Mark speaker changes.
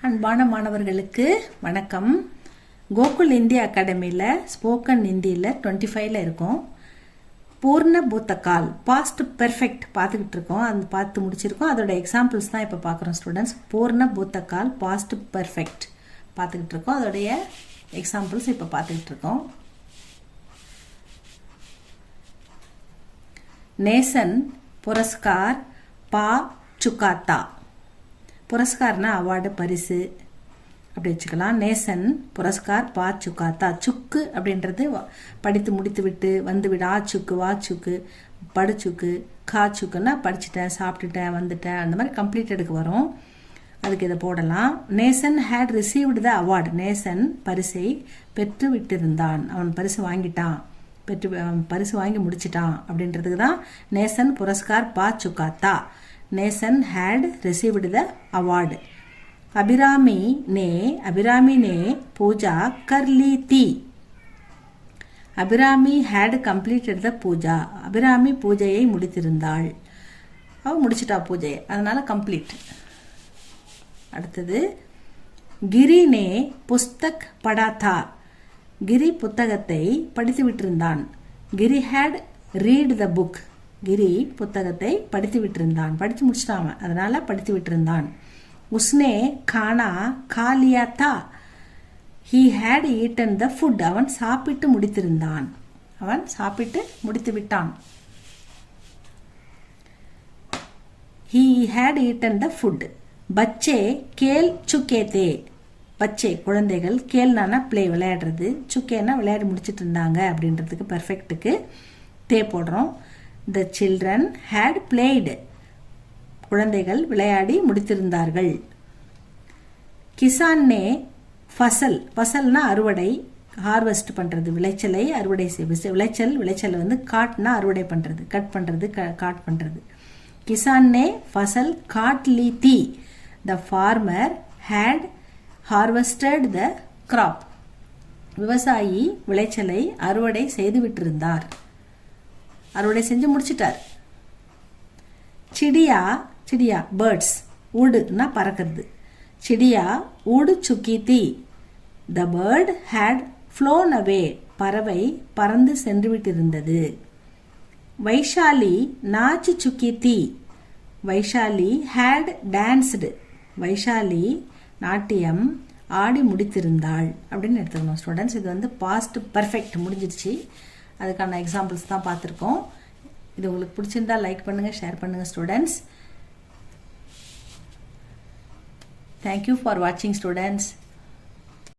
Speaker 1: அன்பான மாணவர்களுக்கு வணக்கம். கோகுல் இந்தியா அகாடமியில் ஸ்போக்கன் ஹிந்தியில் 25ல் இருக்கும். பூர்ண பூத்தகால் பாஸ்ட் பெர்ஃபெக்ட் பார்த்துக்கிட்டு இருக்கோம். அது பார்த்து முடிச்சிருக்கோம். அதோட எக்ஸாம்பிள்ஸ் தான் இப்போ பார்க்குறோம் ஸ்டூடெண்ட்ஸ். பூர்ண பூத்தகால் பாஸ்ட் பெர்ஃபெக்ட் பார்த்துக்கிட்டு இருக்கோம். அதோடைய எக்ஸாம்பிள்ஸ் இப்போ பார்த்துக்கிட்டு இருக்கோம். நேசன் புரஸ்கார் பா சுக்காத்தா. புரஸ்கார்னா அவார்டு பரிசு அப்படி வச்சுக்கலாம். நேசன் புரஸ்கார் பா சுக்காத்தா. சுக்கு அப்படின்றது படித்து முடித்து விட்டு வந்து விட. ஆ சுக்கு வா சுக்கு படிச்சுக்கு கா சுக்குன்னா படிச்சுட்டேன் சாப்பிட்டுட்டேன் வந்துட்டேன் அந்த மாதிரி கம்ப்ளீட்டடுக்கு வரும். அதுக்கு இதை போடலாம். நேசன் ஹேட் ரிசீவ்டு த அவார்டு. நேசன் பரிசை பெற்று விட்டிருந்தான். அவன் பரிசு வாங்கிட்டான், பரிசு வாங்கி முடிச்சிட்டான் அப்படின்றதுக்கு தான் நேசன் புரஸ்கார் பா சுக்காத்தா. நேசன் had received the award. Abhirami ने पूजा कर ली थी. अभिरामी had completed the पूजा. अभिरामी பூஜையை முடித்திருந்தாள். அவ முடிச்சிட்டா பூஜையை, அதனால கம்ப்ளீட். அடுத்தது गिरी ने पुस्तक पढ़ा था. गिरी புத்தகத்தை படித்து விட்டிருந்தான். गिरी had read the book. கிரி புத்தகத்தை படித்து விட்டிருந்தான். படித்து முடிச்சிட்டான், அதனால படித்து விட்டிருந்தான். உஸ்னே கானா காலியா தா. He had eaten the food. அவன் சாப்பிட்டு முடித்திருந்தான். அவன் சாப்பிட்டு முடித்து விட்டான். He had eaten the food. பச்சே கேல் சுக்கே தே. பச்சே குழந்தைகள், கேல்னானா பிளே விளையாடுறது, சுக்கேனா விளையாடி முடிச்சிட்டு இருந்தாங்க அப்படின்றதுக்கு பெர்ஃபெக்ட்டுக்கு தே போடுறோம். The children had played. குழந்தைகள் விளையாடி முடித்திருந்தார்கள். கிசான் நே ஃபசல். ஃபசல்னா அறுவடை, ஹார்வெஸ்ட் பண்றது, விளைச்சலை அறுவடை விளைச்சல் வந்து காட்னா அறுவடை பண்றது, கட் பண்றது, காட் பண்றது. கிசான் நே ஃபசல் காட் லீ தி. The farmer had harvested the crop. விவசாயி விளைச்சலை அறுவடை செய்து விட்டிருந்தார், அறுவடை செஞ்சு முடிச்சிட்டார். சிடியா சிடியா பேர்ட்ஸ், ஊடுனா பறக்கிறது. சிடியா ஊடு சுக்கி தி. The bird had flown away. பறவை பறந்து சென்று விட்டிருந்தது. வைஷாலி நாச்சு சுக்கி தி. Vaishali had danced. வைஷாலி நாட்டியம் ஆடி முடித்திருந்தாள் அப்படின்னு எடுத்துக்கணும் ஸ்டூடெண்ட்ஸ். இது வந்து பாஸ்ட் பர்ஃபெக்ட் முடிஞ்சிருச்சு. அதுக்கான எக்ஸாம்பிள்ஸ் தான் பார்த்துருக்கோம். இது உங்களுக்கு பிடிச்சிருந்தா லைக் பண்ணுங்கள், ஷேர் பண்ணுங்கள் ஸ்டூடெண்ட்ஸ். தேங்க்யூ ஃபார் வாட்சிங் ஸ்டூடெண்ட்ஸ்.